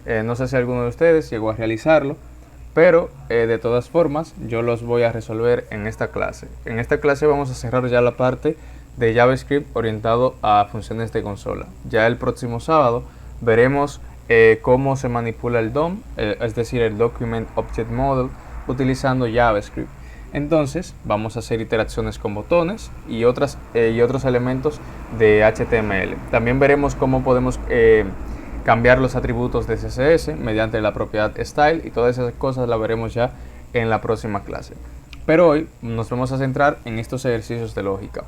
No sé si alguno de ustedes llegó a realizarlo, pero de todas formas yo los voy a resolver en esta clase. En esta clase vamos a cerrar ya la parte de JavaScript orientado a funciones de consola. Ya el próximo sábado veremos cómo se manipula el DOM, es decir, el Document Object Model, utilizando JavaScript. Entonces vamos a hacer iteraciones con botones y otros elementos de HTML. También veremos cómo podemos cambiar los atributos de CSS mediante la propiedad style, y todas esas cosas las veremos ya en la próxima clase. Pero hoy nos vamos a centrar en estos ejercicios de lógica,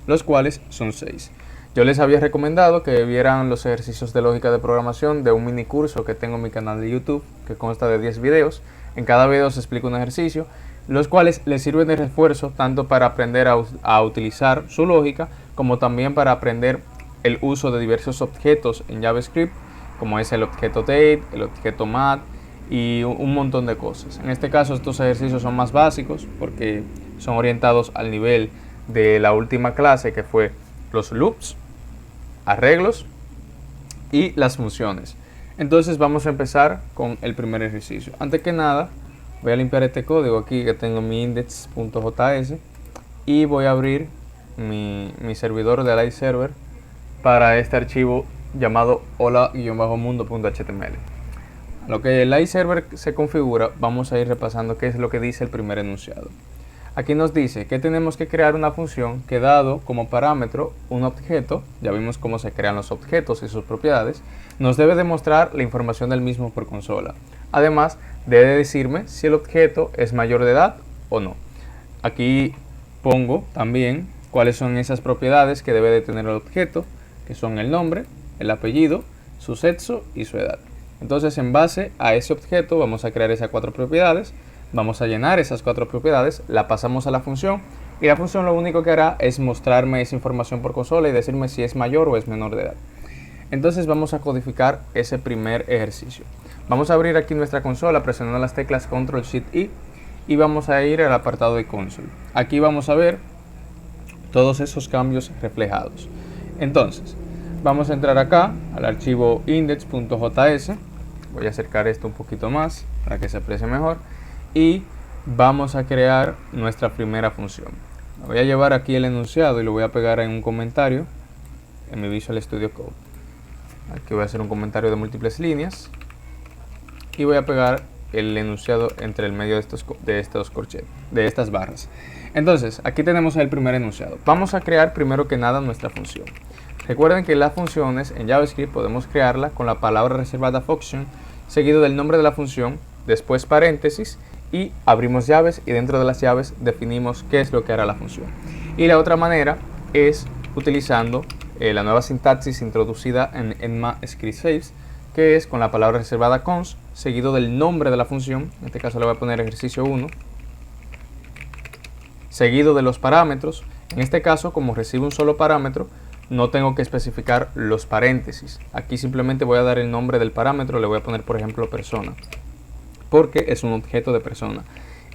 los cuales son 6. Yo les había recomendado que vieran los ejercicios de lógica de programación de un mini curso que tengo en mi canal de YouTube, que consta de 10 videos. En cada video se explica un ejercicio, los cuales les sirven de refuerzo tanto para aprender a utilizar su lógica, como también para aprender el uso de diversos objetos en JavaScript, como es el objeto date, el objeto mat y un montón de cosas. En este caso estos ejercicios son más básicos porque son orientados al nivel de la última clase, que fue los loops, arreglos y las funciones. Entonces vamos a empezar con el primer ejercicio. Antes que nada voy a limpiar este código aquí que tengo, mi index.js, y voy a abrir mi servidor de iServer para este archivo llamado hola-mundo.html. A lo que el iServer se configura, vamos a ir repasando qué es lo que dice el primer enunciado. Aquí nos dice que tenemos que crear una función que, dado como parámetro un objeto, ya vimos cómo se crean los objetos y sus propiedades, nos debe demostrar la información del mismo por consola. Además, debe decirme si el objeto es mayor de edad o no. Aquí pongo también cuáles son esas propiedades que debe de tener el objeto, que son el nombre, el apellido, su sexo y su edad. Entonces, en base a ese objeto vamos a crear esas 4 propiedades, vamos a llenar esas 4 propiedades, la pasamos a la función, y la función lo único que hará es mostrarme esa información por consola y decirme si es mayor o es menor de edad. Entonces vamos a codificar ese primer ejercicio. Vamos a abrir aquí nuestra consola presionando las teclas Ctrl+Shift+I y vamos a ir al apartado de console. Aquí vamos a ver todos esos cambios reflejados. Entonces vamos a entrar acá al archivo index.js, voy a acercar esto un poquito más para que se aprecie mejor, y vamos a crear nuestra primera función. Voy a llevar aquí el enunciado y lo voy a pegar en un comentario en mi Visual Studio Code. Aquí voy a hacer un comentario de múltiples líneas y voy a pegar el enunciado entre el medio de estas barras. Entonces aquí tenemos el primer enunciado. Vamos a crear primero que nada nuestra función. Recuerden que las funciones en JavaScript podemos crearla con la palabra reservada function, seguido del nombre de la función, después paréntesis, y abrimos llaves, y dentro de las llaves definimos qué es lo que hará la función. Y la otra manera es utilizando la nueva sintaxis introducida en ECMAScript 6, que es con la palabra reservada const, seguido del nombre de la función, en este caso le voy a poner ejercicio 1, seguido de los parámetros. En este caso, como recibe un solo parámetro, no tengo que especificar los paréntesis. Aquí simplemente voy a dar el nombre del parámetro, le voy a poner por ejemplo persona, porque es un objeto de persona.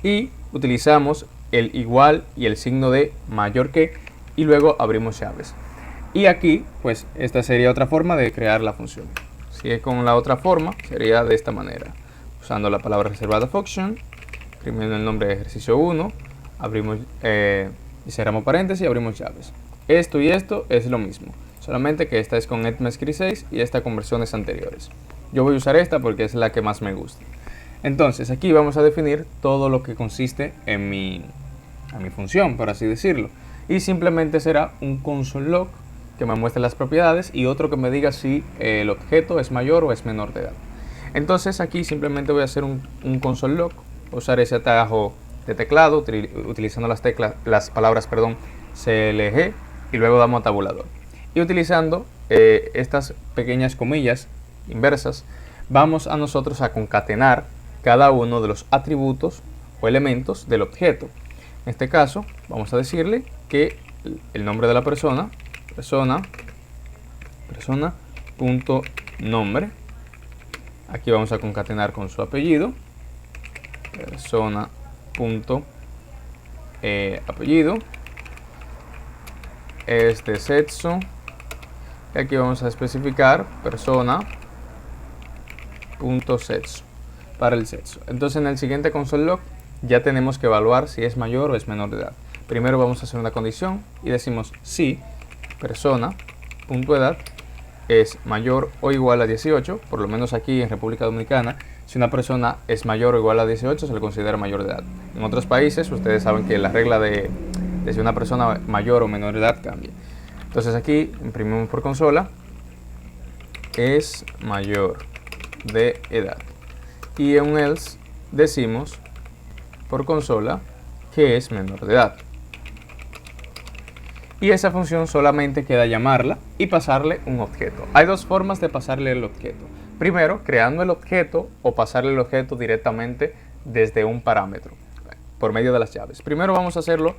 Y utilizamos el igual y el signo de mayor que, y luego abrimos llaves. Y aquí, pues esta sería otra forma de crear la función. Si es con la otra forma, sería de esta manera. Usando la palabra reservada function, escribiendo el nombre de ejercicio 1, abrimos y cerramos paréntesis y abrimos llaves. Esto y esto es lo mismo, solamente que esta es con ECMAScript 6 y esta con versiones anteriores. Yo voy a usar esta porque es la que más me gusta. Entonces aquí vamos a definir todo lo que consiste en mi función, por así decirlo. Y simplemente será un console log que me muestre las propiedades y otro que me diga si el objeto es mayor o es menor de edad. Entonces aquí simplemente voy a hacer un console log, usar ese atajo de teclado utilizando las palabras CLG, y luego damos a tabulador. Y utilizando estas pequeñas comillas inversas, vamos a nosotros a concatenar cada uno de los atributos o elementos del objeto. En este caso vamos a decirle que el nombre de la persona nombre, aquí vamos a concatenar con su apellido, apellido, es de sexo, y aquí vamos a especificar persona punto sexo para el sexo. Entonces en el siguiente console log ya tenemos que evaluar si es mayor o es menor de edad. Primero vamos a hacer una condición y decimos si persona.edad es mayor o igual a 18, por lo menos aquí en República Dominicana, si una persona es mayor o igual a 18 se le considera mayor de edad. En otros países ustedes saben que la regla de si una persona mayor o menor de edad cambia. Entonces aquí imprimimos por consola es mayor de edad y en un else decimos por consola que es menor de edad. Y esa función solamente queda llamarla y pasarle un objeto. Hay dos formas de pasarle el objeto. Primero, creando el objeto o pasarle el objeto directamente desde un parámetro por medio de las llaves. Primero vamos a hacerlo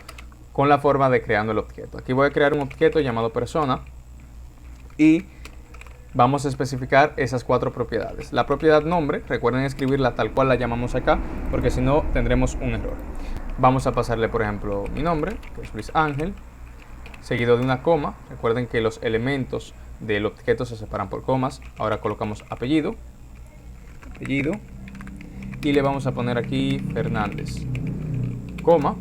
con la forma de creando el objeto. Aquí voy a crear un objeto llamado persona y vamos a especificar esas cuatro propiedades. La propiedad nombre, recuerden escribirla tal cual la llamamos acá, porque si no tendremos un error. Vamos a pasarle, por ejemplo, mi nombre, que es Luis Ángel, seguido de una coma. Recuerden que los elementos del objeto se separan por comas. Ahora colocamos apellido, y le vamos a poner aquí Fernández, coma.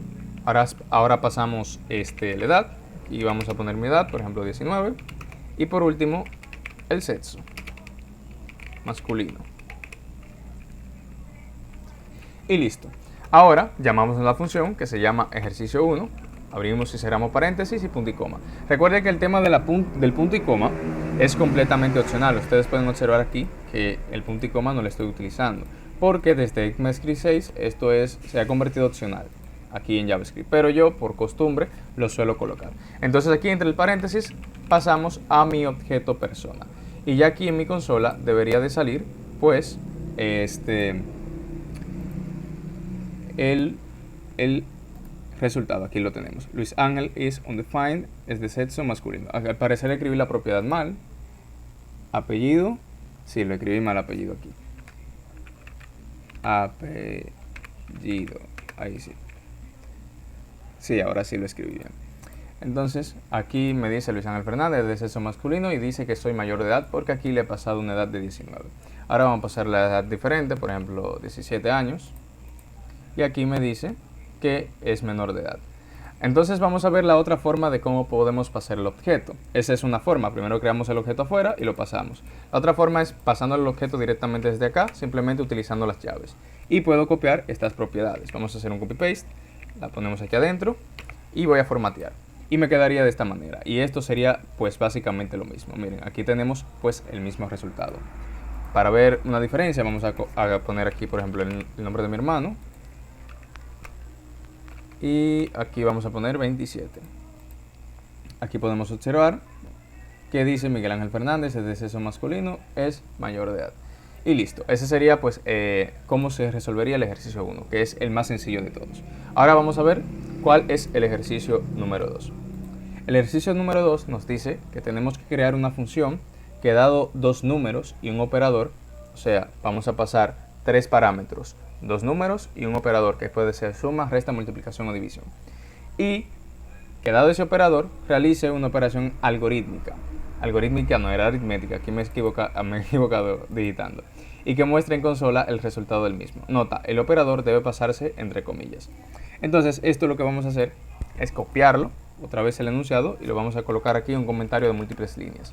Ahora pasamos la edad y vamos a poner mi edad, por ejemplo 19, y por último el sexo, masculino. Y listo. Ahora llamamos a la función que se llama ejercicio 1, abrimos y cerramos paréntesis y punto y coma. Recuerden que el tema de del punto y coma es completamente opcional. Ustedes pueden observar aquí que el punto y coma no lo estoy utilizando, porque desde ECMAScript 6 esto se ha convertido opcional aquí en JavaScript, pero yo por costumbre lo suelo colocar. Entonces aquí entre el paréntesis pasamos a mi objeto persona y ya aquí en mi consola debería de salir pues el resultado. Aquí lo tenemos. Luis Ángel is undefined, es de sexo masculino. Al parecer escribí la propiedad mal. Apellido, sí, lo escribí mal apellido aquí. Apellido, ahí sí. Sí, ahora sí lo escribí bien. Entonces, aquí me dice Luis Ángel Fernández, de sexo masculino, y dice que soy mayor de edad porque aquí le he pasado una edad de 19. Ahora vamos a pasar la edad diferente, por ejemplo, 17 años. Y aquí me dice que es menor de edad. Entonces vamos a ver la otra forma de cómo podemos pasar el objeto. Esa es una forma. Primero creamos el objeto afuera y lo pasamos. La otra forma es pasando el objeto directamente desde acá, simplemente utilizando las llaves. Y puedo copiar estas propiedades. Vamos a hacer un copy-paste. La ponemos aquí adentro y voy a formatear. Y me quedaría de esta manera. Y esto sería pues básicamente lo mismo. Miren, aquí tenemos pues el mismo resultado. Para ver una diferencia vamos a poner aquí por ejemplo el nombre de mi hermano. Y aquí vamos a poner 27. Aquí podemos observar que dice Miguel Ángel Fernández, es de sexo masculino, es mayor de edad. Y listo. Ese sería pues cómo se resolvería el ejercicio 1, que es el más sencillo de todos. Ahora vamos a ver cuál es el ejercicio número 2. El ejercicio número 2 nos dice que tenemos que crear una función que dado dos números y un operador, o sea, vamos a pasar tres parámetros, dos números y un operador que puede ser suma, resta, multiplicación o división. Y que dado ese operador realice una operación algorítmica. Algorítmica no era aritmética, aquí me he equivocado digitando. Y que muestre en consola el resultado del mismo. Nota, el operador debe pasarse entre comillas. Entonces esto lo que vamos a hacer es copiarlo, otra vez el enunciado, y lo vamos a colocar aquí en un comentario de múltiples líneas.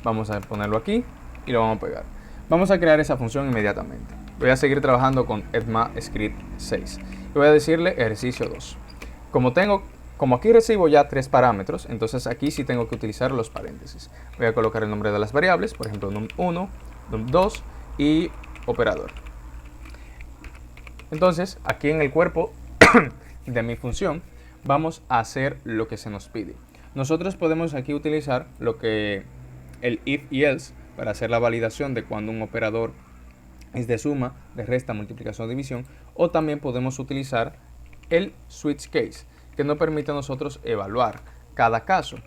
Vamos a ponerlo aquí y lo vamos a pegar. Vamos a crear esa función inmediatamente. Voy a seguir trabajando con ECMAScript 6. Y voy a decirle ejercicio 2. Como aquí recibo ya tres parámetros, entonces aquí sí tengo que utilizar los paréntesis. Voy a colocar el nombre de las variables, por ejemplo num1, num2 y operador. Entonces aquí en el cuerpo de mi función vamos a hacer lo que se nos pide. Nosotros podemos aquí utilizar el if y else para hacer la validación de cuando un operador es de suma, de resta, multiplicación o división, o también podemos utilizar el switch case, que nos permite a nosotros evaluar cada caso.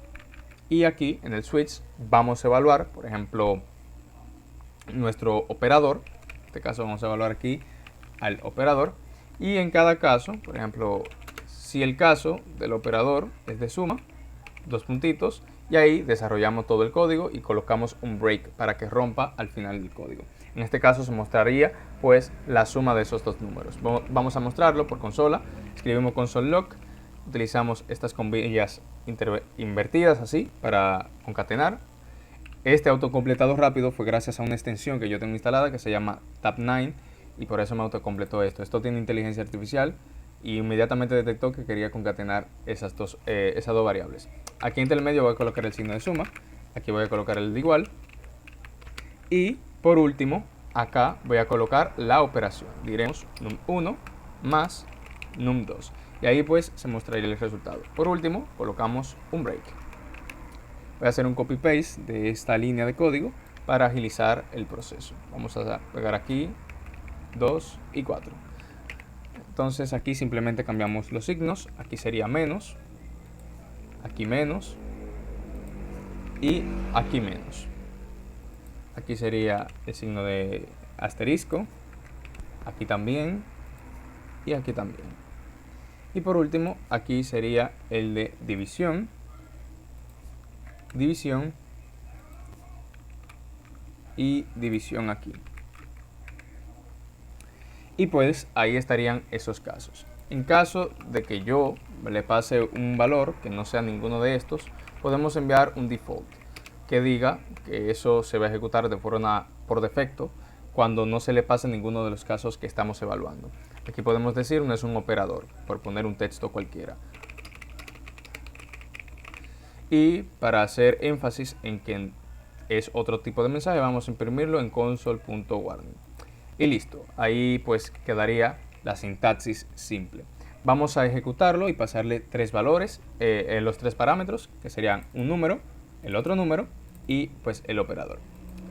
Y aquí en el switch vamos a evaluar, por ejemplo, nuestro operador. En este caso vamos a evaluar aquí al operador. Y en cada caso, por ejemplo, si el caso del operador es de suma, dos puntitos, y ahí desarrollamos todo el código y colocamos un break para que rompa al final del código. En este caso se mostraría pues la suma de esos dos números. Vamos a mostrarlo por consola. Escribimos console log, utilizamos estas comillas invertidas así para concatenar. Este autocompletado rápido fue gracias a una extensión que yo tengo instalada que se llama Tab9 y por eso me autocompletó esto. Esto tiene inteligencia artificial y inmediatamente detectó que quería concatenar esas dos variables. Aquí entre el medio voy a colocar el signo de suma, aquí voy a colocar el de igual y por último acá voy a colocar la operación. Diremos num1 más num2 y ahí pues se mostraría el resultado. Por último colocamos un break. Voy a hacer un copy paste de esta línea de código para agilizar el proceso. Vamos a pegar aquí 2 y 4. Entonces aquí simplemente cambiamos los signos. Aquí sería menos, aquí menos y aquí menos. Aquí sería el signo de asterisco, aquí también y aquí también. Y por último aquí sería el de división, división y división aquí. Y pues ahí estarían esos casos. En caso de que yo le pase un valor que no sea ninguno de estos, podemos enviar un default que diga que eso se va a ejecutar de forma por defecto cuando no se le pase ninguno de los casos que estamos evaluando. Aquí podemos decir no es un operador, por poner un texto cualquiera. Y para hacer énfasis en que es otro tipo de mensaje, vamos a imprimirlo en console.warning. Y listo, ahí pues quedaría la sintaxis simple. Vamos a ejecutarlo y pasarle tres valores, los tres parámetros, que serían un número, el otro número y pues el operador.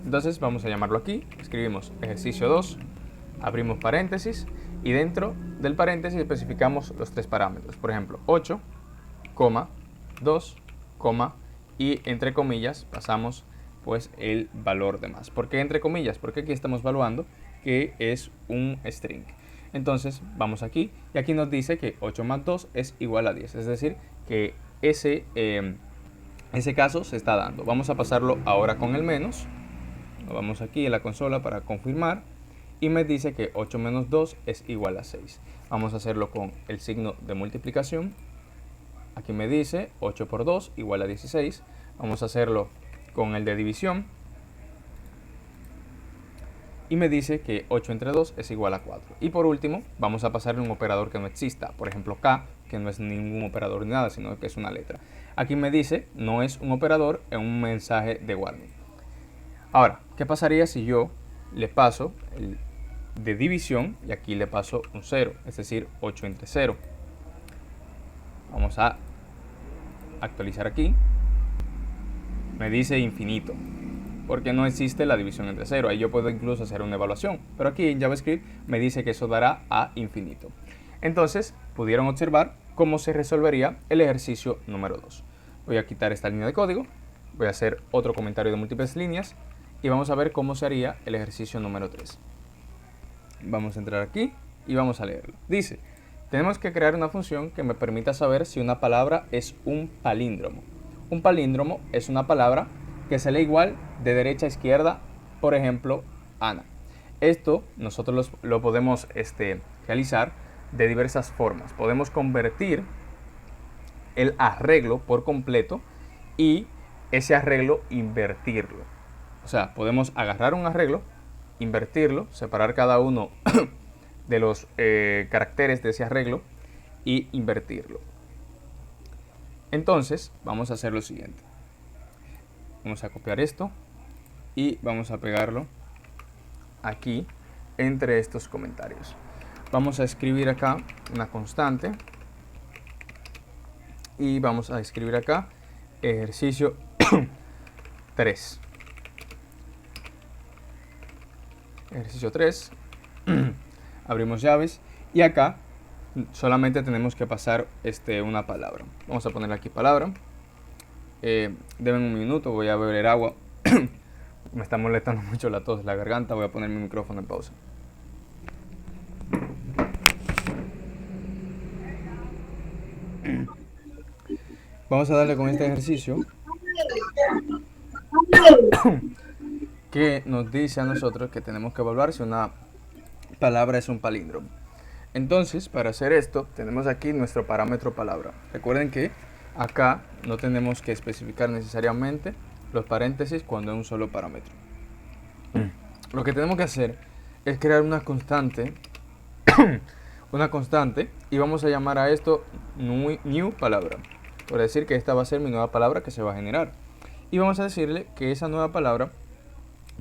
Entonces vamos a llamarlo aquí, escribimos ejercicio 2, abrimos paréntesis y dentro del paréntesis especificamos los tres parámetros. Por ejemplo, 8, 2, y entre comillas pasamos pues el valor de más. ¿Por qué entre comillas? Porque aquí estamos evaluando que es un string. Entonces vamos aquí y aquí nos dice que 8 más 2 es igual a 10. Es decir, que ese caso se está dando. Vamos a pasarlo ahora con el menos. Nos vamos aquí en la consola para confirmar. Y me dice que 8 menos 2 es igual a 6. Vamos a hacerlo con el signo de multiplicación. Aquí me dice 8 por 2 igual a 16. Vamos a hacerlo con el de división. Y me dice que 8 entre 2 es igual a 4. Y por último, vamos a pasarle un operador que no exista. Por ejemplo, K, que no es ningún operador ni nada, sino que es una letra. Aquí me dice, no es un operador en un mensaje de warning. Ahora, ¿qué pasaría si yo le paso el de división y aquí le paso un 0? Es decir, 8 entre 0. Vamos a actualizar aquí. Me dice infinito, porque no existe la división entre 0. Ahí yo puedo incluso hacer una evaluación, pero aquí en JavaScript me dice que eso dará a infinito. Entonces, pudieron observar cómo se resolvería el ejercicio número 2. Voy a quitar esta línea de código, voy a hacer otro comentario de múltiples líneas y vamos a ver cómo se haría el ejercicio número 3. Vamos a entrar aquí y vamos a leerlo. Dice, tenemos que crear una función que me permita saber si una palabra es un palíndromo. Un palíndromo es una palabra que se lee igual de derecha a izquierda, por ejemplo, Ana. Esto nosotros lo podemos realizar de diversas formas. Podemos convertir el arreglo por completo y ese arreglo invertirlo. O sea, podemos agarrar un arreglo, invertirlo, separar cada uno de los caracteres de ese arreglo y invertirlo. Entonces, vamos a hacer lo siguiente. Vamos a copiar esto y vamos a pegarlo aquí entre estos comentarios. Vamos a escribir acá una constante y vamos a escribir acá ejercicio 3. Ejercicio 3. Abrimos llaves y acá solamente tenemos que pasar una palabra. Vamos a poner aquí palabra. Denme un minuto, voy a beber agua. Me está molestando mucho la tos, la garganta. Voy a poner mi micrófono en pausa. Vamos a darle con este ejercicio que nos dice a nosotros que tenemos que evaluar si una palabra es un palíndromo. Entonces, para hacer esto, tenemos aquí nuestro parámetro palabra. Recuerden que acá no tenemos que especificar necesariamente los paréntesis cuando es un solo parámetro. Lo que tenemos que hacer es crear una constante, y vamos a llamar a esto new palabra. Por decir que esta va a ser mi nueva palabra que se va a generar. Y vamos a decirle que esa nueva palabra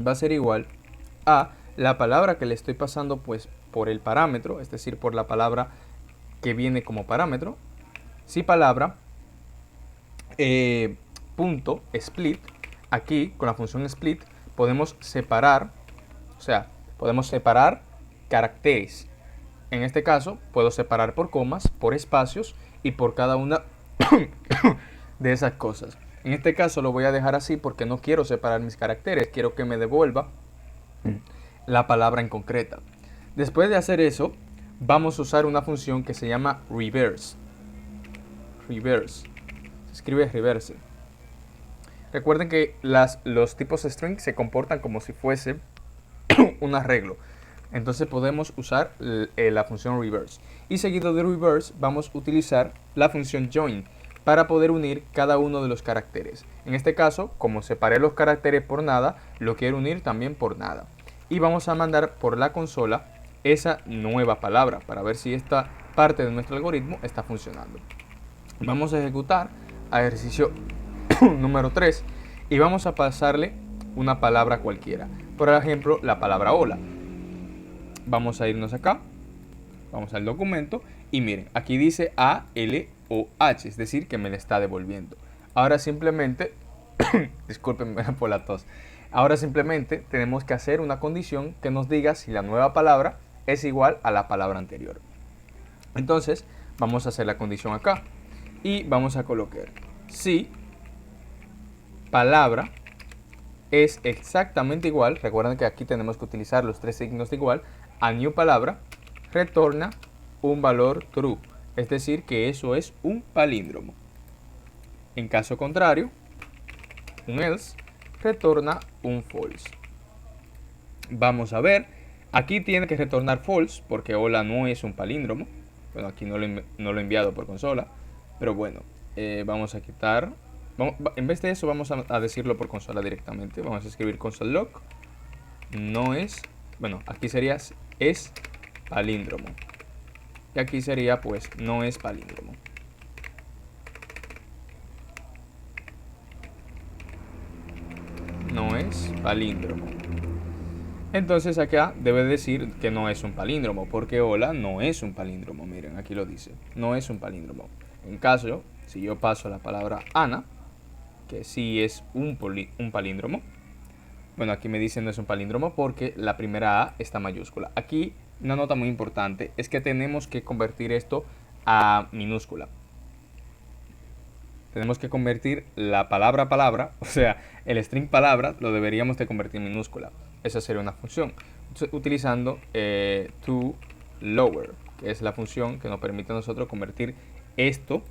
va a ser igual a la palabra que le estoy pasando pues por el parámetro, es decir, por la palabra que viene como parámetro. Si palabra punto split, aquí con la función split podemos separar, o sea, podemos separar caracteres. En este caso puedo separar por comas, por espacios y por cada una de esas cosas. En este caso lo voy a dejar así porque no quiero separar mis caracteres, quiero que me devuelva la palabra en concreta. Después de hacer eso, vamos a usar una función que se llama reverse. Reverse. Se escribe reverse. Recuerden que los tipos string se comportan como si fuese un arreglo. Entonces podemos usar la función reverse. Y seguido de reverse vamos a utilizar la función join para poder unir cada uno de los caracteres. En este caso, como separé los caracteres por nada, lo quiero unir también por nada. Y vamos a mandar por la consola esa nueva palabra para ver si esta parte de nuestro algoritmo está funcionando. Vamos a ejecutar a ejercicio número 3 y vamos a pasarle una palabra cualquiera. Por ejemplo, la palabra hola. Vamos a irnos acá, vamos al documento y miren, aquí dice A-L-O-H, es decir, que me la está devolviendo. Ahora simplemente, discúlpenme por la tos, ahora simplemente tenemos que hacer una condición que nos diga si la nueva palabra es igual a la palabra anterior. Entonces, vamos a hacer la condición acá y vamos a colocar si palabra es exactamente igual, recuerden que aquí tenemos que utilizar los tres signos de igual, a new palabra, retorna un valor true, es decir, que eso es un palíndromo. En caso contrario, un else, retorna un false. Vamos a ver, aquí tiene que retornar false porque hola no es un palíndromo. Bueno, aquí no lo he enviado por consola, pero bueno, vamos a quitar. En vez de eso vamos a decirlo por consola directamente. Vamos a escribir console log. No es, bueno, aquí sería es palíndromo. Y aquí sería pues no es palíndromo. No es palíndromo. Entonces acá debe decir que no es un palíndromo, porque hola no es un palíndromo. Miren, aquí lo dice, no es un palíndromo. En caso, si yo paso la palabra Ana, que sí es un palíndromo. Bueno, aquí me dice no es un palíndromo porque la primera A está mayúscula. Aquí una nota muy importante es que tenemos que convertir esto a minúscula. Tenemos que convertir la palabra palabra, o sea, el string palabra lo deberíamos de convertir en minúscula. Esa sería una función. Utilizando toLower, que es la función que nos permite a nosotros convertir esto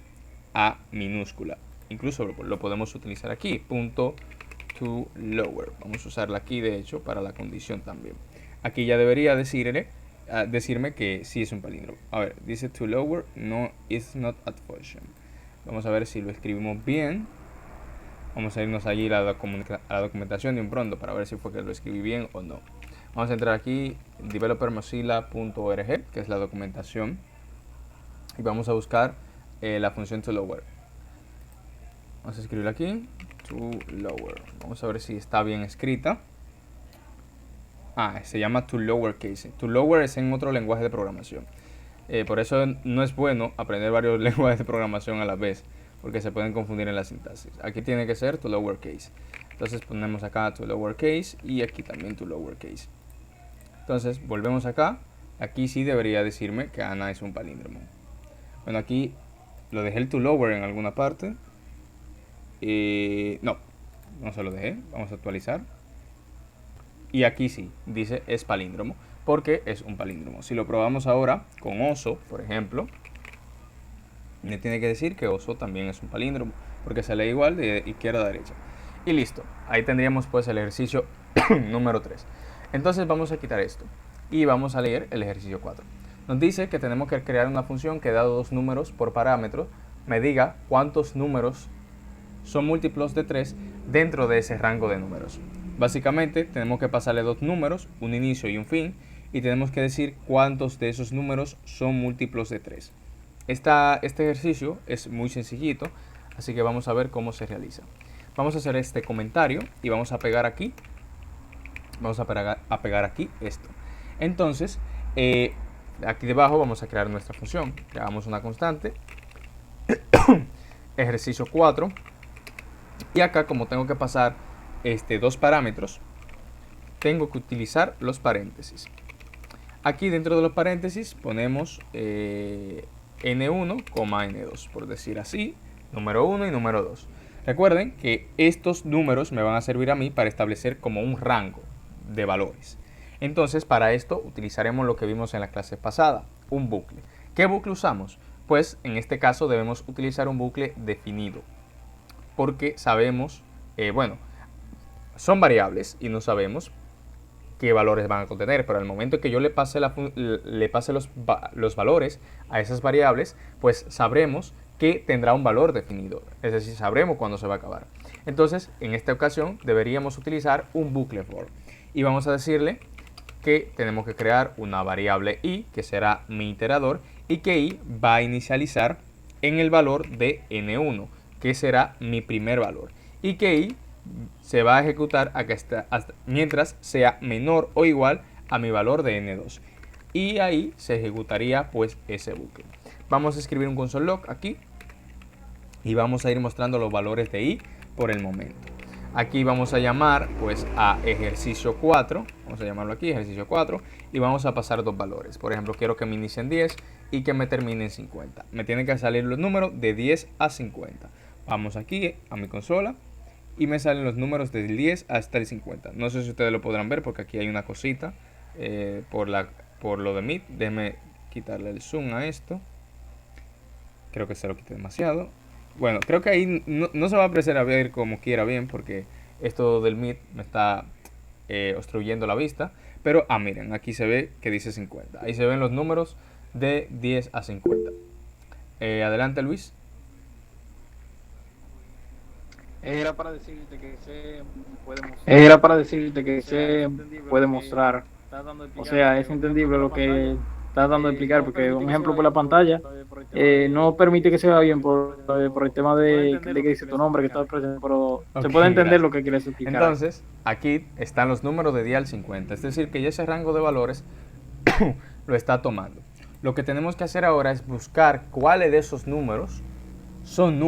a minúscula. Incluso lo podemos utilizar aquí, punto toLower. Vamos a usarla aquí, de hecho, para la condición también. Aquí ya debería decirme que sí es un palíndromo. A ver, dice toLower, no is not at function. Vamos a ver si lo escribimos bien. Vamos a irnos allí a la documentación de un pronto para ver si fue que lo escribí bien o no. Vamos a entrar aquí, developermozilla.org, que es la documentación. Y vamos a buscar la función toLower. Vamos a escribirla aquí, toLower. Vamos a ver si está bien escrita. Se llama toLowerCase. toLower es en otro lenguaje de programación. Por eso no es bueno aprender varios lenguajes de programación a la vez, porque se pueden confundir en la sintaxis. Aquí tiene que ser toLowerCase. Entonces ponemos acá toLowerCase y aquí también toLowerCase. Entonces volvemos acá. Aquí sí debería decirme que Ana es un palíndromo. Bueno, aquí lo dejé el toLower en alguna parte. No se lo dejé. Vamos a actualizar. Y aquí sí, dice es palíndromo, porque es un palíndromo. Si lo probamos ahora con oso, por ejemplo, me tiene que decir que oso también es un palíndromo, porque se lee igual de izquierda a derecha. Y listo, ahí tendríamos pues el ejercicio número 3. Entonces vamos a quitar esto y vamos a leer el ejercicio 4. Nos dice que tenemos que crear una función que dado dos números por parámetro me diga cuántos números son múltiplos de 3 dentro de ese rango de números. Básicamente tenemos que pasarle dos números, un inicio y un fin, y tenemos que decir cuántos de esos números son múltiplos de 3. Este ejercicio es muy sencillito, así que vamos a ver cómo se realiza. Vamos a hacer este comentario y vamos a pegar aquí. Vamos a pegar aquí esto. Entonces, aquí debajo vamos a crear nuestra función. Creamos una constante, ejercicio 4. Y acá, como tengo que pasar dos parámetros, tengo que utilizar los paréntesis. Aquí dentro de los paréntesis ponemos n1, n2, por decir así, número 1 y número 2. Recuerden que estos números me van a servir a mí para establecer como un rango de valores. Entonces, para esto utilizaremos lo que vimos en la clase pasada, un bucle. ¿Qué bucle usamos? Pues en este caso debemos utilizar un bucle definido, porque sabemos, son variables y no sabemos qué valores van a contener, pero al momento que yo le pase los valores a esas variables, pues sabremos que tendrá un valor definido, es decir, sabremos cuándo se va a acabar. Entonces, en esta ocasión deberíamos utilizar un bucle for y vamos a decirle que tenemos que crear una variable i, que será mi iterador, y que i va a inicializar en el valor de n1, que será mi primer valor, y que i se va a ejecutar mientras sea menor o igual a mi valor de n2, y ahí se ejecutaría pues ese bucle. Vamos a escribir un console log aquí y vamos a ir mostrando los valores de i por el momento. Aquí vamos a llamar pues a ejercicio 4, vamos a llamarlo aquí ejercicio 4, y vamos a pasar dos valores. Por ejemplo, quiero que me inicie en 10 y que me termine en 50. Me tienen que salir los números de 10 a 50. Vamos aquí a mi consola y me salen los números del 10 hasta el 50. No sé si ustedes lo podrán ver porque aquí hay una cosita por lo de Meet. Déjenme quitarle el zoom a esto. Creo que se lo quité demasiado. Bueno, creo que ahí no se va a apreciar a ver como quiera bien porque esto del Meet me está obstruyendo la vista. Pero, miren, aquí se ve que dice 50. Ahí se ven los números de 10 a 50. Adelante, Luis. Era para decirte que se puede mostrar. O sea, es entendible lo que estás dando a explicar, porque un ejemplo por la pantalla no permite que se vea bien por el tema de que dice tu nombre que está presente, pero se puede entender lo que quieres explicar. Entonces, aquí están los números de 10 al 50, es decir, que ya ese rango de valores lo está tomando. Lo que tenemos que hacer ahora es buscar cuáles de esos números son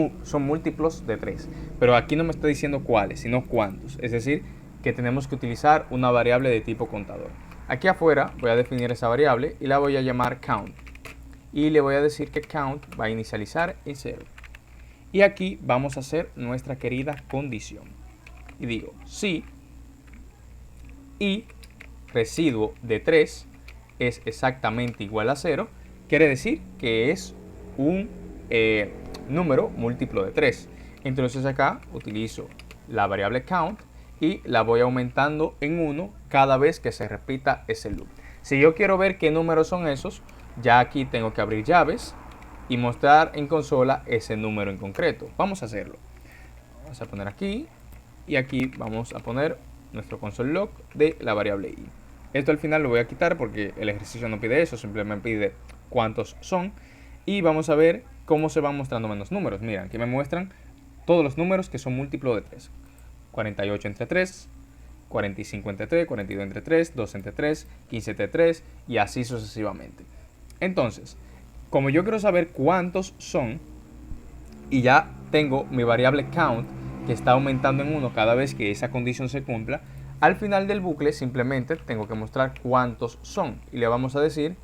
múltiplos de 3, pero aquí no me está diciendo cuáles, sino cuántos, es decir, que tenemos que utilizar una variable de tipo contador. Aquí afuera voy a definir esa variable y la voy a llamar count, y le voy a decir que count va a inicializar en 0. Y aquí vamos a hacer nuestra querida condición, y digo si y residuo de 3 es exactamente igual a 0, quiere decir que es un número múltiplo de 3. Entonces acá utilizo la variable count y la voy aumentando en 1 cada vez que se repita ese loop. Si yo quiero ver qué números son esos, ya aquí tengo que abrir llaves y mostrar en consola ese número en concreto. Vamos a hacerlo. Vamos a poner aquí y aquí vamos a poner nuestro console log de la variable i. Esto al final lo voy a quitar porque el ejercicio no pide eso, simplemente pide cuántos son. Y vamos a ver cómo se van mostrando menos números. Miren, aquí me muestran todos los números que son múltiplos de 3. 48 entre 3, 45 entre 3, 42 entre 3, 2 entre 3, 15 entre 3 y así sucesivamente. Entonces, como yo quiero saber cuántos son y ya tengo mi variable count que está aumentando en 1 cada vez que esa condición se cumpla, al final del bucle simplemente tengo que mostrar cuántos son y le vamos a decir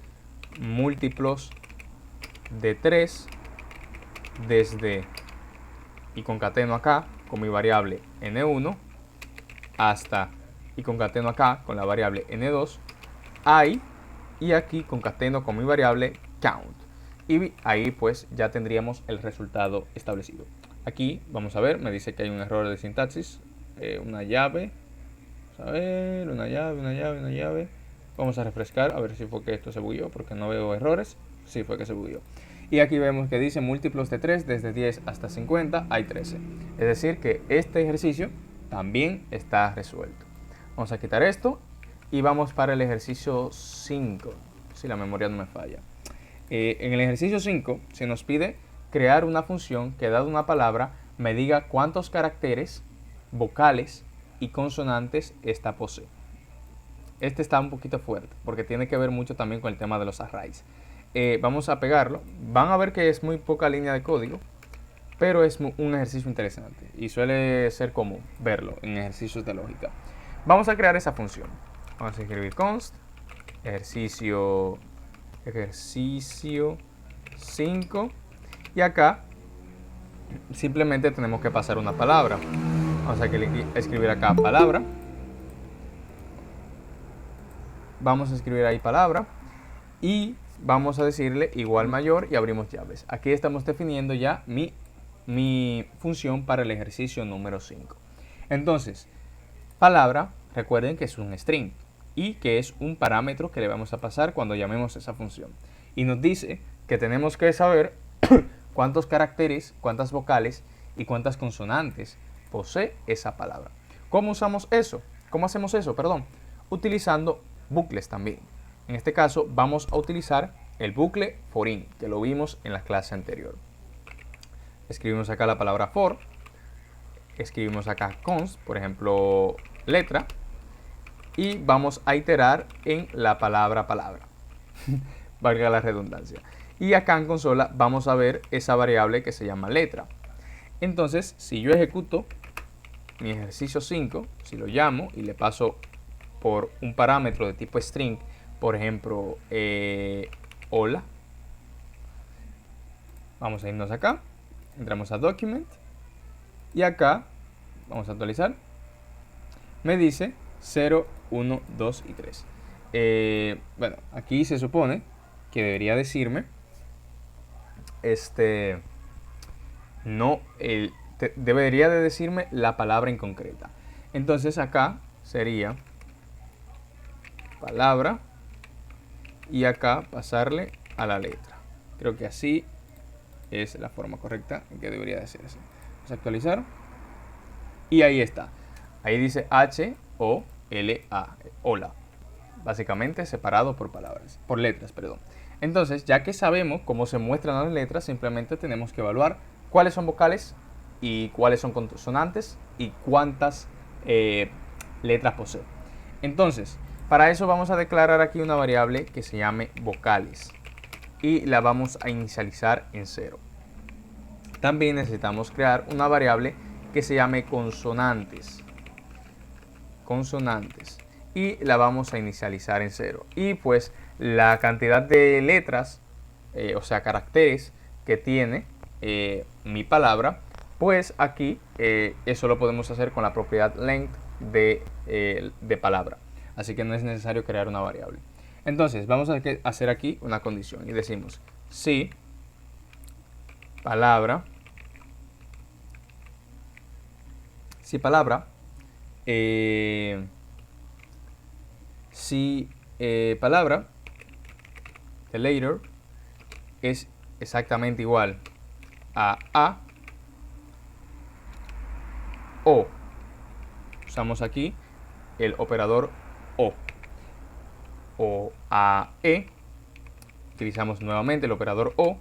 múltiplos de 3 desde, y concateno acá con mi variable n1 hasta, y concateno acá con la variable n2 ahí, y aquí concateno con mi variable count, y ahí pues ya tendríamos el resultado establecido. Aquí vamos a ver, me dice que hay un error de sintaxis, una llave. Vamos a ver, una llave. Vamos a refrescar a ver si fue que esto se bugueó, porque no veo errores. Sí, fue que se bugueó. Y aquí vemos que dice múltiplos de 3, desde 10 hasta 50 hay 13. Es decir que este ejercicio también está resuelto. Vamos a quitar esto y vamos para el ejercicio 5, si la memoria no me falla. En el ejercicio 5 se nos pide crear una función que, dada una palabra, me diga cuántos caracteres, vocales y consonantes esta posee. Este está un poquito fuerte porque tiene que ver mucho también con el tema de los arrays. Vamos a pegarlo. Van a ver que es muy poca línea de código, pero es un ejercicio interesante y suele ser común verlo en ejercicios de lógica. Vamos a crear esa función. Vamos a escribir const ejercicio 5 y acá simplemente tenemos que pasar una palabra. Vamos a escribir acá palabra. Vamos a escribir ahí palabra y vamos a decirle igual mayor y abrimos llaves. Aquí estamos definiendo ya mi función para el ejercicio número 5. Entonces, palabra, recuerden que es un string y que es un parámetro que le vamos a pasar cuando llamemos esa función. Y nos dice que tenemos que saber cuántos caracteres, cuántas vocales y cuántas consonantes posee esa palabra. ¿Cómo usamos eso? ¿Cómo hacemos eso? Perdón. Utilizando bucles también. En este caso vamos a utilizar el bucle for-in, que lo vimos en la clase anterior. Escribimos acá la palabra for, escribimos acá const, por ejemplo, letra, y vamos a iterar en la palabra valga la redundancia. Y acá en consola vamos a ver esa variable que se llama letra. Entonces, si yo ejecuto mi ejercicio 5, si lo llamo y le paso por un parámetro de tipo string, por ejemplo, hola, vamos a irnos acá, entramos a document y acá vamos a actualizar, me dice 0, 1, 2 y 3. Bueno, aquí se supone que debería decirme debería de decirme la palabra en concreta. Entonces acá sería palabra y acá pasarle a la letra. Creo que así es la forma correcta en que debería de hacerse. Vamos a actualizar y ahí está. Ahí dice H-O-L-A, hola, básicamente separado por letras, perdón. Entonces, ya que sabemos cómo se muestran las letras, simplemente tenemos que evaluar cuáles son vocales y cuáles son consonantes y cuántas letras posee. Entonces, para eso vamos a declarar aquí una variable que se llame vocales y la vamos a inicializar en 0. También necesitamos crear una variable que se llame consonantes y la vamos a inicializar en 0. Y pues la cantidad de letras, o sea caracteres que tiene mi palabra, pues aquí eso lo podemos hacer con la propiedad length de palabra. Así que no es necesario crear una variable. Entonces vamos a hacer aquí una condición y decimos si palabra the later es exactamente igual a o. Usamos aquí el operador o a e. Utilizamos nuevamente el operador o.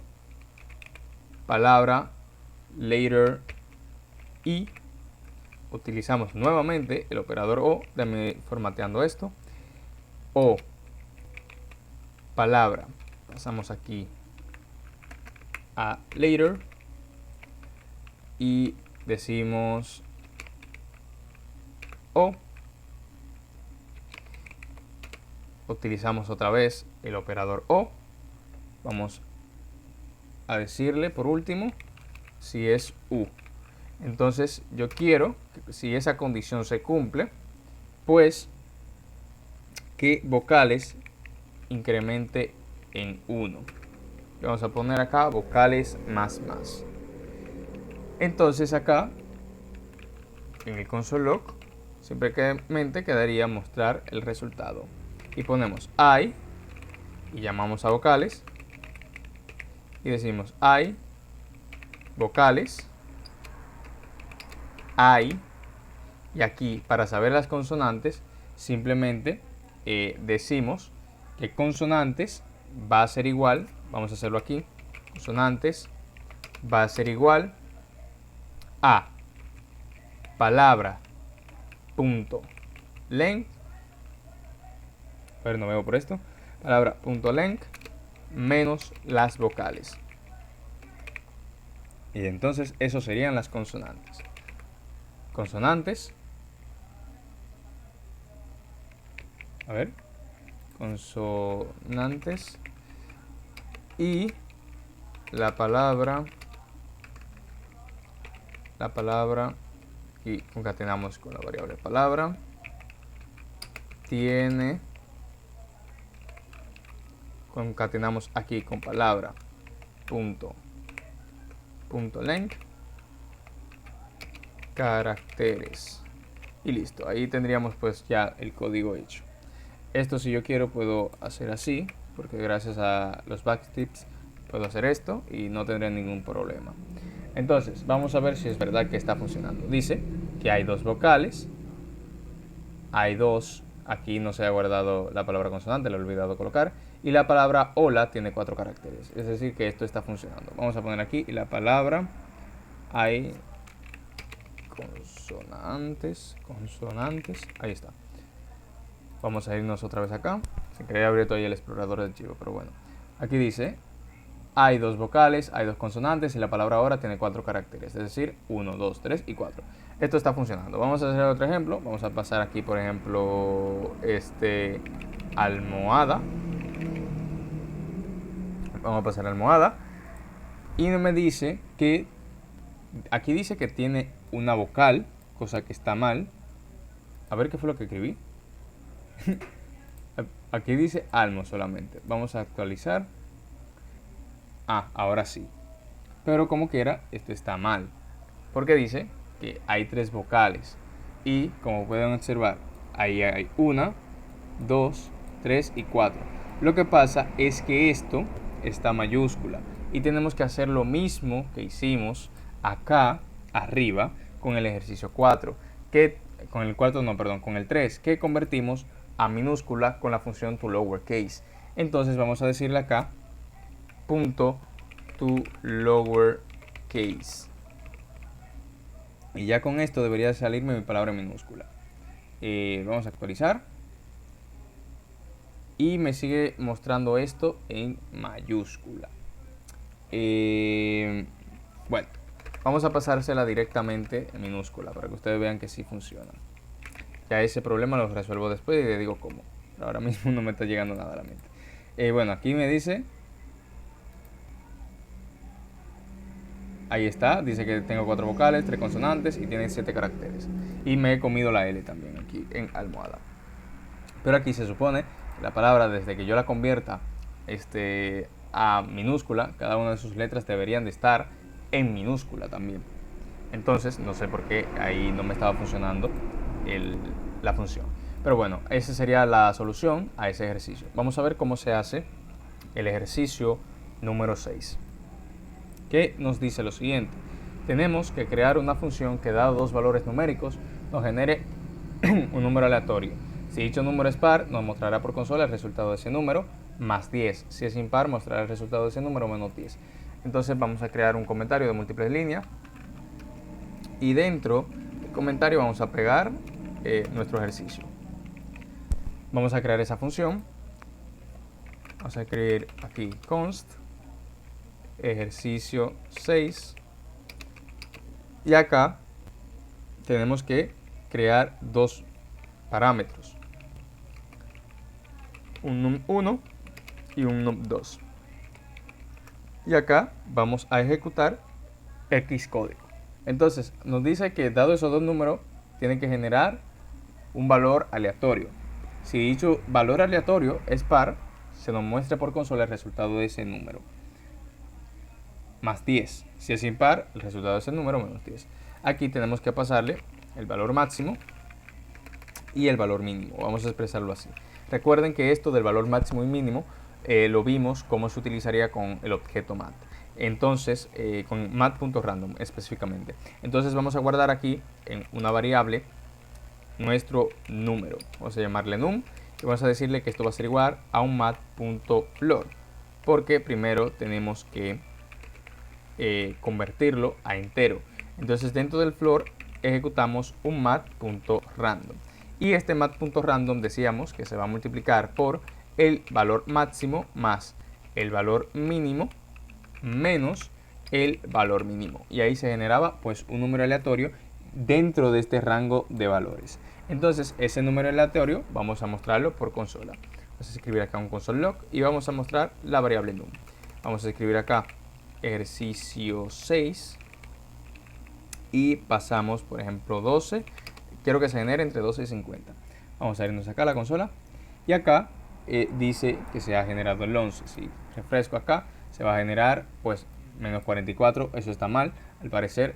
Palabra later y utilizamos nuevamente el operador o. Déjame formateando esto. O palabra, pasamos aquí a later y decimos o. Utilizamos otra vez el operador o. Vamos a decirle por último si es u. Entonces yo quiero que si esa condición se cumple, pues que vocales incremente en 1. Vamos a poner acá vocales más. Entonces acá en el console log simplemente quedaría mostrar el resultado. Y ponemos I y llamamos a vocales y decimos I vocales I, y aquí para saber las consonantes simplemente decimos que consonantes va a ser igual, vamos a hacerlo aquí, consonantes va a ser igual a palabra punto length, a ver, no veo por esto, palabra punto length menos las vocales. Y entonces eso serían las consonantes. Consonantes, a ver, consonantes y la palabra y concatenamos con la variable palabra tiene, concatenamos aquí con palabra punto length caracteres y listo. Ahí tendríamos pues ya el código hecho. Esto, si yo quiero, puedo hacer así, porque gracias a los backtips puedo hacer esto y no tendré ningún problema. Entonces vamos a ver si es verdad que está funcionando. Dice que hay dos vocales, hay dos, aquí no se ha guardado la palabra consonante, lo he olvidado colocar, y la palabra hola tiene 4 caracteres, es decir que esto está funcionando. Vamos a poner aquí y la palabra hay consonantes, ahí está. Vamos a irnos otra vez acá, sin querer abrir todavía el explorador de archivo, pero bueno. Aquí dice, hay dos vocales, hay dos consonantes y la palabra ahora tiene 4 caracteres, es decir, 1, 2, 3 y 4. Esto está funcionando. Vamos a hacer otro ejemplo, vamos a pasar aquí, por ejemplo, almohada. Vamos a pasar a almohada y me dice que, aquí dice que tiene una vocal, cosa que está mal. A ver qué fue lo que escribí. Aquí dice almo solamente. Vamos a actualizar. Ahora sí. Pero como quiera, esto está mal. Porque dice que hay 3 vocales. Y como pueden observar, ahí hay 1, 2, 3 y 4. Lo que pasa es que esto está mayúscula. Y tenemos que hacer lo mismo que hicimos acá arriba con el ejercicio 4. Con el 3, que convertimos a minúscula con la función toLowerCase. Entonces vamos a decirle acá punto toLowerCase. Y ya con esto debería salirme mi palabra minúscula. Vamos a actualizar. Y me sigue mostrando esto en mayúscula. Bueno, vamos a pasársela directamente en minúscula para que ustedes vean que sí funciona. Ya ese problema lo resuelvo después y le digo cómo. Pero ahora mismo no me está llegando nada a la mente. Bueno, aquí me dice, ahí está, dice que tengo 4 vocales, 3 consonantes y tiene 7 caracteres. Y me he comido la L también aquí en almohada. Pero aquí se supone que la palabra, desde que yo la convierta a minúscula, cada una de sus letras deberían de estar en minúscula también. Entonces no sé por qué ahí no me estaba funcionando la función. Pero bueno, esa sería la solución a ese ejercicio. Vamos a ver cómo se hace el ejercicio número 6, que nos dice lo siguiente. Tenemos que crear una función que, dado 2 valores numéricos, nos genere un número aleatorio. Si dicho número es par, nos mostrará por consola el resultado de ese número más 10. Si es impar, mostrará el resultado de ese número menos 10. Entonces vamos a crear un comentario de múltiples líneas y dentro del comentario vamos a pegar nuestro ejercicio. Vamos a crear esa función. Vamos a escribir aquí const ejercicio 6 y acá tenemos que crear 2 parámetros, un num1 y un num2, y acá vamos a ejecutar Xcode. Entonces nos dice que, dado esos 2 números, tiene que generar un valor aleatorio. Si dicho valor aleatorio es par, se nos muestra por consola el resultado de ese número más 10. Si es impar, el resultado de ese número menos 10. Aquí tenemos que pasarle el valor máximo y el valor mínimo. Vamos a expresarlo así. Recuerden que esto del valor máximo y mínimo lo vimos cómo se utilizaría con el objeto mat. Entonces, con mat.random específicamente. Entonces vamos a guardar aquí en una variable nuestro número. Vamos a llamarle num y vamos a decirle que esto va a ser igual a un mat.floor, porque primero tenemos que convertirlo a entero. Entonces dentro del floor ejecutamos un mat.random y este mat.random decíamos que se va a multiplicar por el valor máximo más el valor mínimo menos el valor mínimo, y ahí se generaba pues un número aleatorio dentro de este rango de valores. Entonces ese número aleatorio vamos a mostrarlo por consola. Vamos a escribir acá un console log y vamos a mostrar la variable num. Vamos a escribir acá ejercicio 6 y pasamos por ejemplo 12. Quiero que se genere entre 12 y 50. Vamos a irnos acá a la consola y acá dice que se ha generado el 11. Si refresco acá se va a generar pues menos 44. Eso está mal, al parecer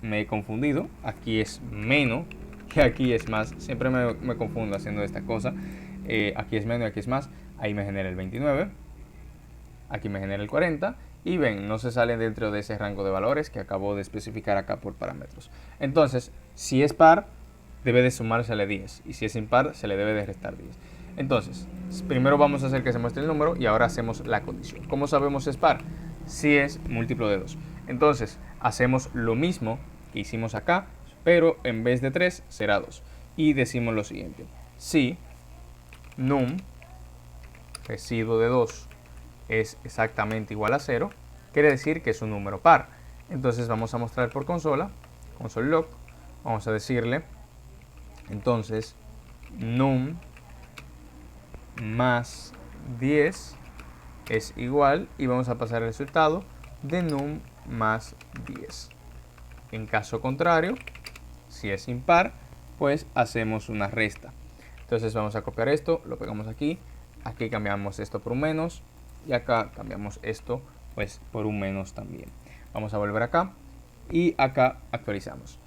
me he confundido. Aquí es menos que aquí es más. Siempre me confundo haciendo esta cosa. Aquí es menos y aquí es más. Ahí me genera el 29. Aquí me genera el 40. Y ven, no se sale dentro de ese rango de valores que acabo de especificar acá por parámetros. Entonces, si es par, debe de sumársele 10. Y si es impar, se le debe de restar 10. Entonces, primero vamos a hacer que se muestre el número y ahora hacemos la condición. ¿Cómo sabemos si es par? Si es múltiplo de 2. Entonces, hacemos lo mismo que hicimos acá, pero en vez de 3 será 2. Y decimos lo siguiente. Si num residuo de 2 es exactamente igual a 0, quiere decir que es un número par. Entonces vamos a mostrar por consola, console log, vamos a decirle, entonces, num más 10 es igual, y vamos a pasar el resultado de num más 10. En caso contrario, si es impar, pues hacemos una resta. Entonces vamos a copiar esto, lo pegamos aquí, aquí cambiamos esto por un menos, y acá cambiamos esto pues por un menos también. Vamos a volver acá y acá actualizamos.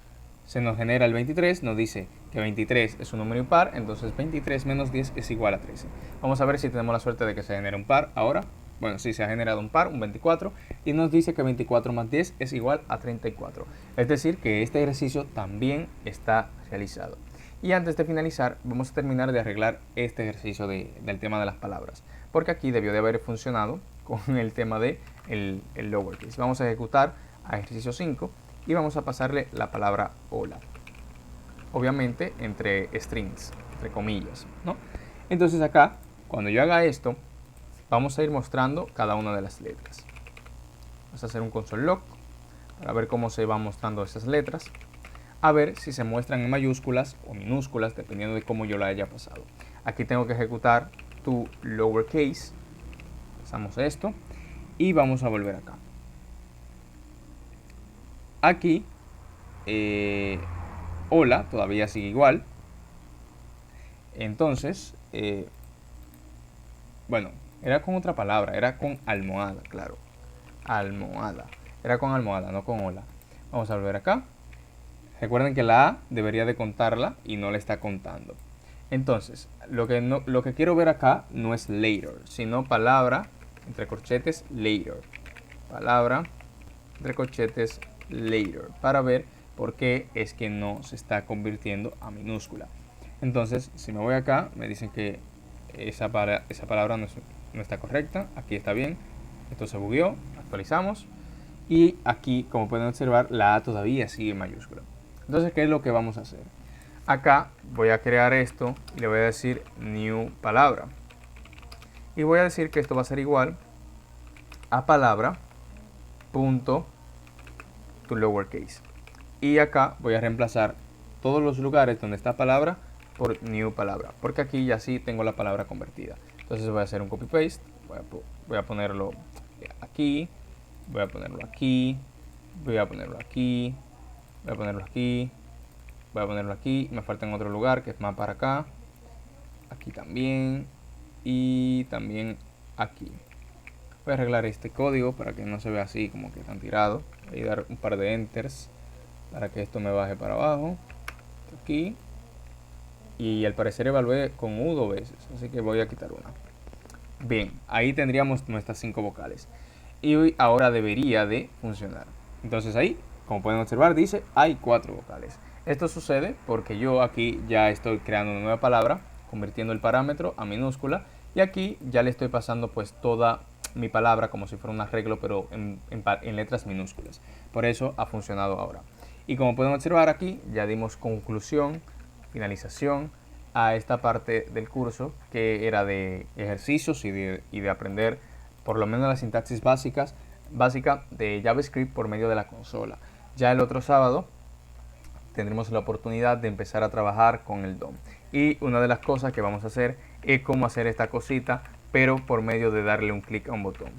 Se nos genera el 23, nos dice que 23 es un número impar, entonces 23 menos 10 es igual a 13. Vamos a ver si tenemos la suerte de que se genere un par ahora. Bueno, sí, se ha generado un par, un 24, y nos dice que 24 más 10 es igual a 34. Es decir, que este ejercicio también está realizado. Y antes de finalizar, vamos a terminar de arreglar este ejercicio del tema de las palabras, porque aquí debió de haber funcionado con el tema de el lowercase. Vamos a ejecutar a ejercicio 5 y vamos a pasarle la palabra hola, obviamente entre strings, entre comillas, ¿no? Entonces acá, cuando yo haga esto, vamos a ir mostrando cada una de las letras. Vamos a hacer un console log para ver cómo se van mostrando esas letras, a ver si se muestran en mayúsculas o minúsculas, dependiendo de cómo yo la haya pasado. Aquí tengo que ejecutar to lowercase, pasamos esto y vamos a volver acá. Aquí, hola, todavía sigue igual. Entonces, bueno, era con otra palabra, era con almohada, claro. Almohada. Era con almohada, no con hola. Vamos a volver acá. Recuerden que la A debería de contarla y no la está contando. Entonces, lo que quiero ver acá no es later, sino palabra, entre corchetes, later. Palabra, entre corchetes, later. Para ver por qué es que no se está convirtiendo a minúscula. Entonces, si me voy acá, me dicen que esa palabra no está correcta. Aquí está bien. Esto se bugueó. Actualizamos. Y aquí, como pueden observar, la A todavía sigue en mayúscula. Entonces, ¿qué es lo que vamos a hacer? Acá voy a crear esto y le voy a decir new palabra. Y voy a decir que esto va a ser igual a palabra punto to lowercase. Y acá voy a reemplazar todos los lugares donde está palabra por new palabra, porque aquí ya sí tengo la palabra convertida. Entonces voy a hacer un copy paste, voy a ponerlo aquí, voy a ponerlo aquí, voy a ponerlo aquí, voy a ponerlo aquí, voy a ponerlo aquí, me falta en otro lugar que es más para acá, aquí también y también aquí. Voy a arreglar este código para que no se vea así como que tan tirado. Voy a dar un par de enters para que esto me baje para abajo. aquí y al parecer evalué con U 2 veces, así que voy a quitar una. Bien, ahí tendríamos nuestras 5 vocales y ahora debería de funcionar. Entonces ahí, como pueden observar, dice hay 4 vocales. Esto sucede porque yo aquí ya estoy creando una nueva palabra, convirtiendo el parámetro a minúscula, y aquí ya le estoy pasando pues toda mi palabra como si fuera un arreglo, pero en letras minúsculas. Por eso ha funcionado ahora. Y como pueden observar aquí, ya dimos conclusión, finalización a esta parte del curso que era de ejercicios y de aprender por lo menos la sintaxis básica de JavaScript por medio de la consola. Ya el otro sábado tendremos la oportunidad de empezar a trabajar con el DOM. Y una de las cosas que vamos a hacer es cómo hacer esta cosita, pero por medio de darle un clic a un botón.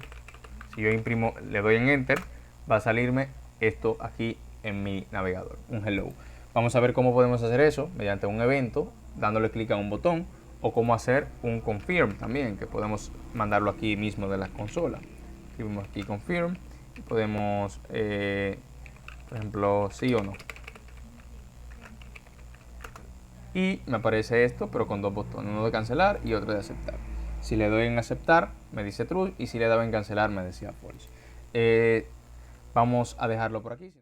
Si yo imprimo, le doy en Enter, va a salirme esto aquí en mi navegador, un hello. Vamos a ver cómo podemos hacer eso mediante un evento, dándole clic a un botón, o cómo hacer un confirm también, que podemos mandarlo aquí mismo de la consola. Escribimos aquí confirm y podemos, por ejemplo, sí o no. Y me aparece esto, pero con 2 botones, uno de cancelar y otro de aceptar. Si le doy en aceptar, me dice true, y si le doy en cancelar, me decía false. Vamos a dejarlo por aquí.